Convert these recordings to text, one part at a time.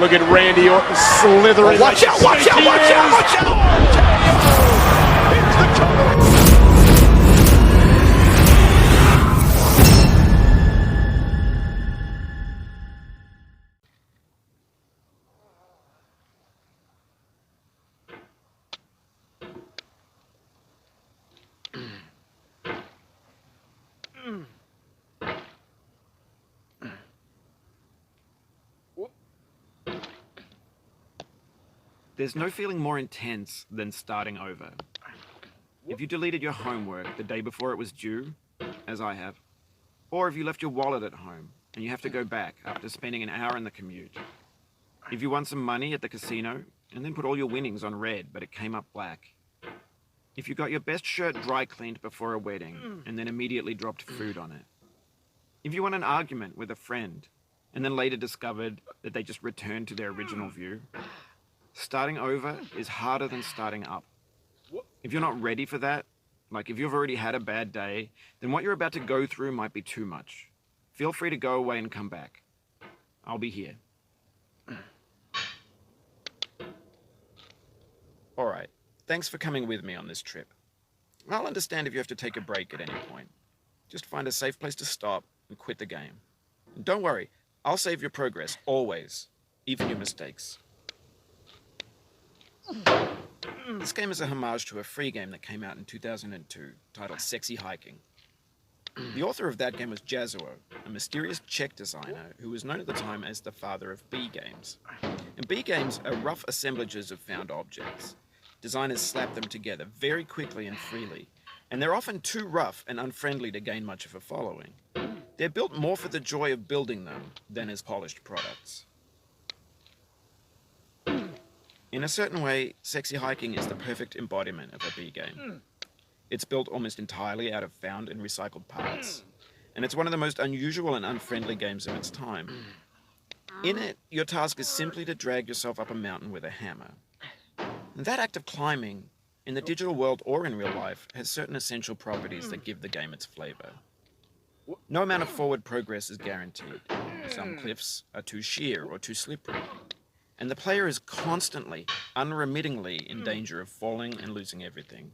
Look at Randy Orton slithering. Oh, watch out, watch out, watch out, watch out! R.K.O. hits the cover. There's no feeling more intense than starting over. If you deleted your homework the day before it was due, as I have, or if you left your wallet at home and you have to go back after spending an hour in the commute. If you won some money at the casino and then put all your winnings on red but it came up black. If you got your best shirt dry cleaned before a wedding and then immediately dropped food on it. If you won an argument with a friend and then later discovered that they just returned to their original view. Starting over is harder than starting up. If you're not ready for that, like if you've already had a bad day, then what you're about to go through might be too much. Feel free to go away and come back. I'll be here. Alright, thanks for coming with me on this trip. I'll understand if you have to take a break at any point. Just find a safe place to stop and quit the game. And don't worry, I'll save your progress, always, even your mistakes. This game is a homage to a free game that came out in 2002, titled Sexy Hiking. The author of that game was R.K.O, a mysterious Czech designer who was known at the time as the father of B games. And B games are rough assemblages of found objects. Designers slap them together very quickly and freely, and they're often too rough and unfriendly to gain much of a following. They're built more for the joy of building them than as polished products. In a certain way, Sexy Hiking is the perfect embodiment of a B game. It's built almost entirely out of found and recycled parts, and it's one of the most unusual and unfriendly games of its time. In it, your task is simply to drag yourself up a mountain with a hammer. And that act of climbing, in the digital world or in real life, has certain essential properties that give the game its flavor. No amount of forward progress is guaranteed. Some cliffs are too sheer or too slippery. And the player is constantly, unremittingly in danger of falling and losing everything.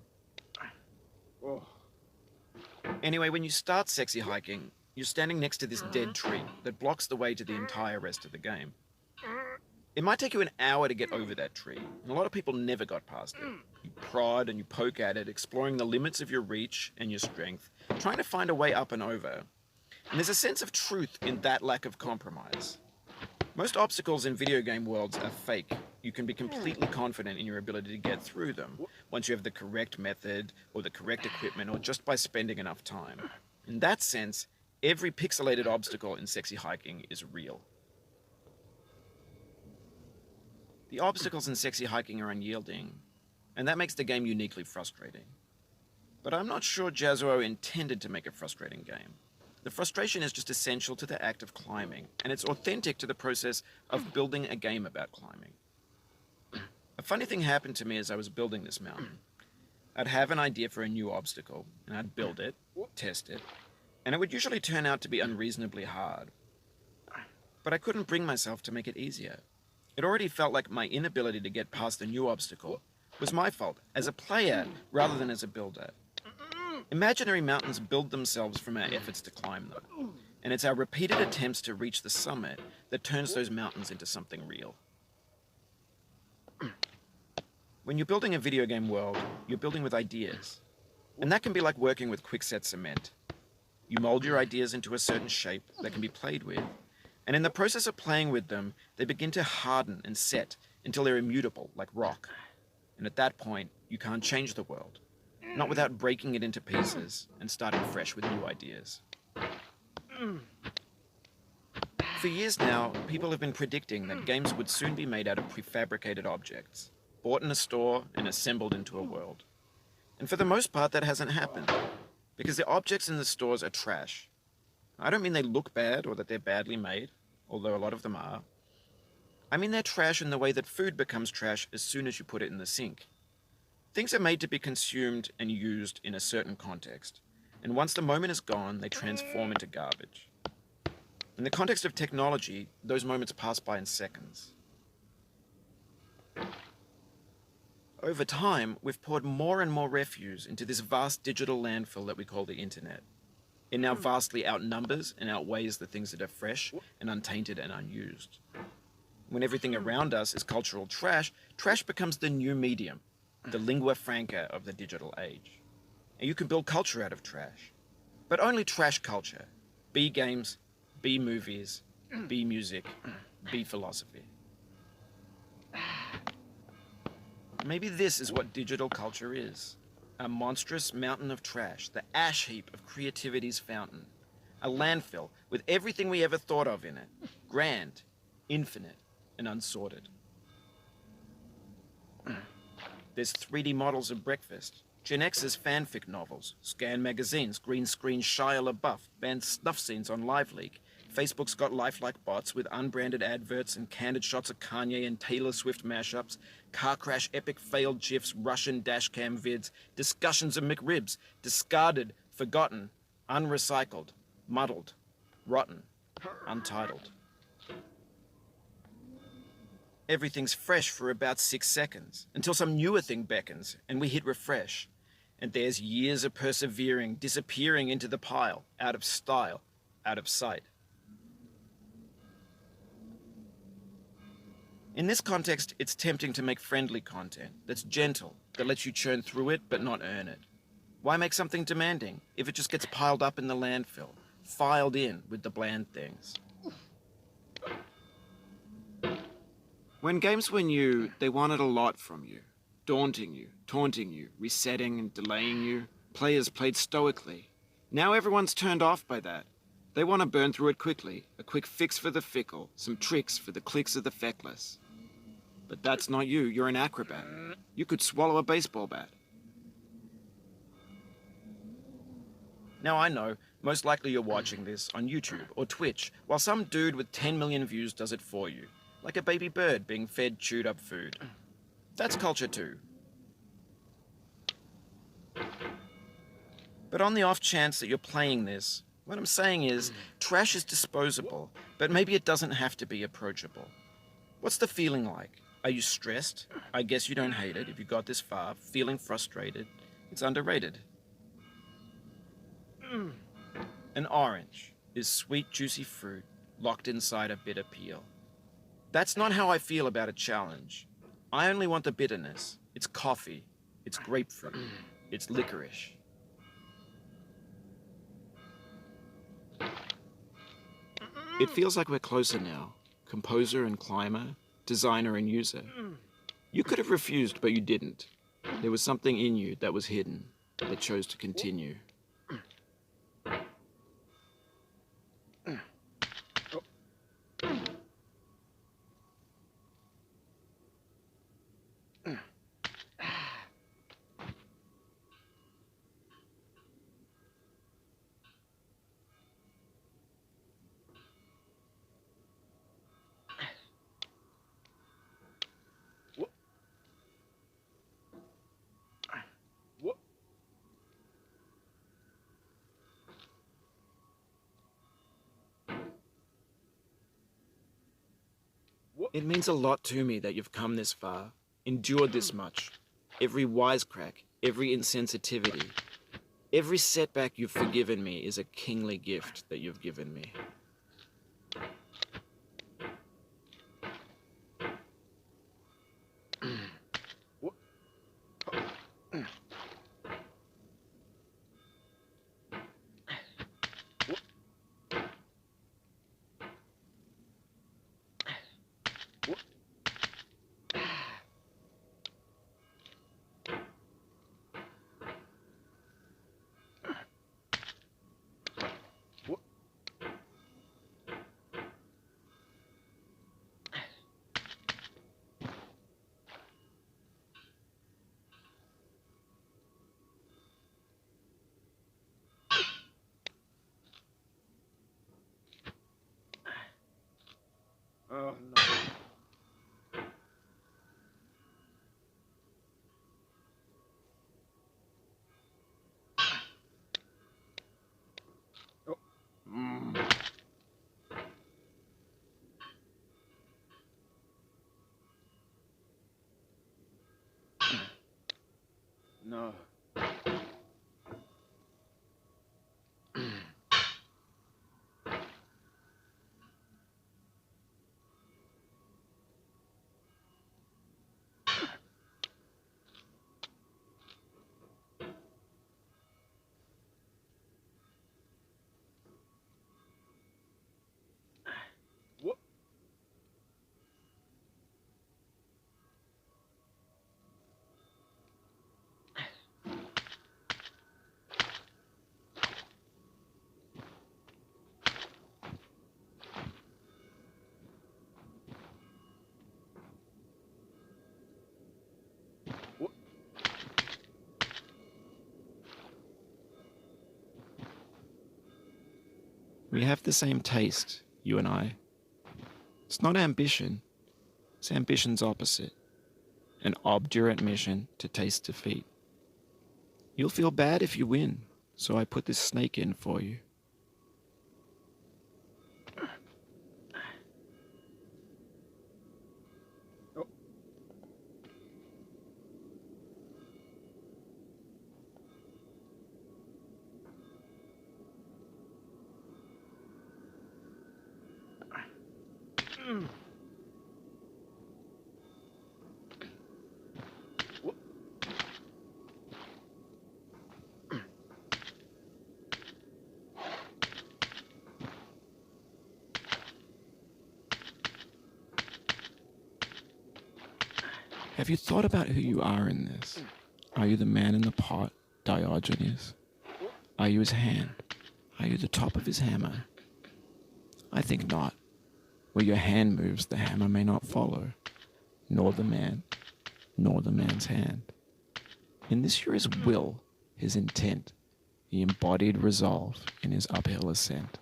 Anyway, when you start Sexy Hiking, you're standing next to this dead tree that blocks the way to the entire rest of the game. It might take you an hour to get over that tree, and a lot of people never got past it. You prod and you poke at it, exploring the limits of your reach and your strength, trying to find a way up and over. And there's a sense of truth in that lack of compromise. Most obstacles in video game worlds are fake. You can be completely confident in your ability to get through them once you have the correct method or the correct equipment or just by spending enough time. In that sense, every pixelated obstacle in Sexy Hiking is real. The obstacles in Sexy Hiking are unyielding, and that makes the game uniquely frustrating. But I'm not sure R.K.O intended to make a frustrating game. The frustration is just essential to the act of climbing, and it's authentic to the process of building a game about climbing. A funny thing happened to me as I was building this mountain. I'd have an idea for a new obstacle, and I'd build it, test it, and it would usually turn out to be unreasonably hard. But I couldn't bring myself to make it easier. It already felt like my inability to get past the new obstacle was my fault, as a player rather than as a builder. Imaginary mountains build themselves from our efforts to climb them, and it's our repeated attempts to reach the summit that turns those mountains into something real. When you're building a video game world, you're building with ideas, and that can be like working with quickset cement. You mold your ideas into a certain shape that can be played with, and in the process of playing with them, they begin to harden and set until they're immutable, like rock. And at that point, you can't change the world. Not without breaking it into pieces and starting fresh with new ideas. For years now, people have been predicting that games would soon be made out of prefabricated objects, bought in a store and assembled into a world. And for the most part, that hasn't happened, because the objects in the stores are trash. I don't mean they look bad or that they're badly made, although a lot of them are. I mean they're trash in the way that food becomes trash as soon as you put it in the sink. Things are made to be consumed and used in a certain context, and once the moment is gone, they transform into garbage. In the context of technology, those moments pass by in seconds. Over time, we've poured more and more refuse into this vast digital landfill that we call the internet. It now vastly outnumbers and outweighs the things that are fresh and untainted and unused. When everything around us is cultural trash, trash becomes the new medium, the lingua franca of the digital age. And you can build culture out of trash. But only trash culture. B games, B movies, B music, B philosophy. Maybe this is what digital culture is. A monstrous mountain of trash, the ash heap of creativity's fountain. A landfill with everything we ever thought of in it. Grand, infinite, and unsorted. There's 3D models of breakfast, Gen X's fanfic novels, Scan magazines, green screen Shia LaBeouf, banned snuff scenes on LiveLeak. Facebook's got lifelike bots with unbranded adverts and candid shots of Kanye and Taylor Swift mashups, car crash epic failed GIFs, Russian dashcam vids, discussions of McRibs, discarded, forgotten, unrecycled, muddled, rotten, untitled. Everything's fresh for about 6 seconds, until some newer thing beckons, and we hit refresh. And there's years of persevering, disappearing into the pile, out of style, out of sight. In this context, it's tempting to make friendly content that's gentle, that lets you churn through it but not earn it. Why make something demanding if it just gets piled up in the landfill, filed in with the bland things? When games were new, they wanted a lot from you. Daunting you, taunting you, resetting and delaying you. Players played stoically. Now everyone's turned off by that. They want to burn through it quickly, a quick fix for the fickle, some tricks for the clicks of the feckless. But that's not you, you're an acrobat. You could swallow a baseball bat. Now I know, most likely you're watching this on YouTube or Twitch, while some dude with 10 million views does it for you, like a baby bird being fed chewed up food. That's culture too. But on the off chance that you're playing this, what I'm saying is, trash is disposable, but maybe it doesn't have to be approachable. What's the feeling like? Are you stressed? I guess you don't hate it if you got this far. Feeling frustrated? It's underrated. An orange is sweet, juicy fruit locked inside a bitter peel. That's not how I feel about a challenge. I only want the bitterness. It's coffee. It's grapefruit. It's licorice. It feels like we're closer now. Composer and climber, designer and user. You could have refused, but you didn't. There was something in you that was hidden, that chose to continue. It means a lot to me that you've come this far, endured this much. Every wisecrack, every insensitivity, every setback you've forgiven me is a kingly gift that you've given me. Oh, no. Oh. No. What? We have the same taste, you and I. It's not ambition. It's ambition's opposite. An obdurate mission to taste defeat. You'll feel bad if you win, so I put this snake in for you. Have you thought about who you are in this? Are you the man in the pot, Diogenes? Are you his hand? Are you the top of his hammer? I think not. Where your hand moves, the hammer may not follow, nor the man, nor the man's hand. In this you're his will, his intent, the embodied resolve in his uphill ascent.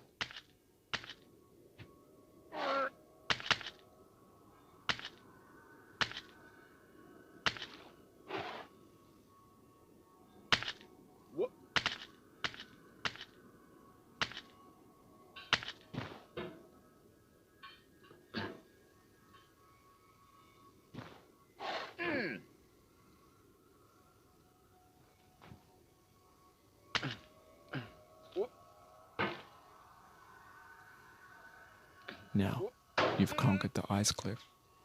What? Now, you've conquered the ice cliff,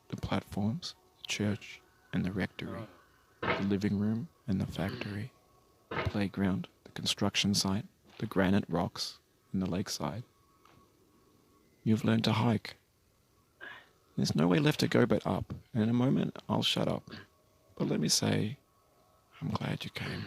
the platforms, the church, and the rectory, the living room and the factory, the playground, the construction site, the granite rocks, and the lakeside. You've learned to hike. There's no way left to go but up, and in a moment I'll shut up. But let me say, I'm glad you came.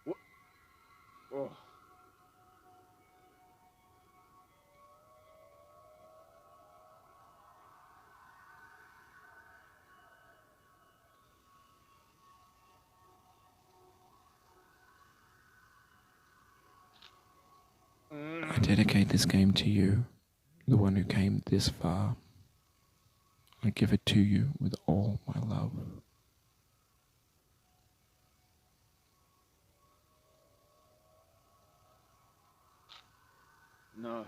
What? Oh. I dedicate this game to you, the one who came this far. I give it to you with all my love. No.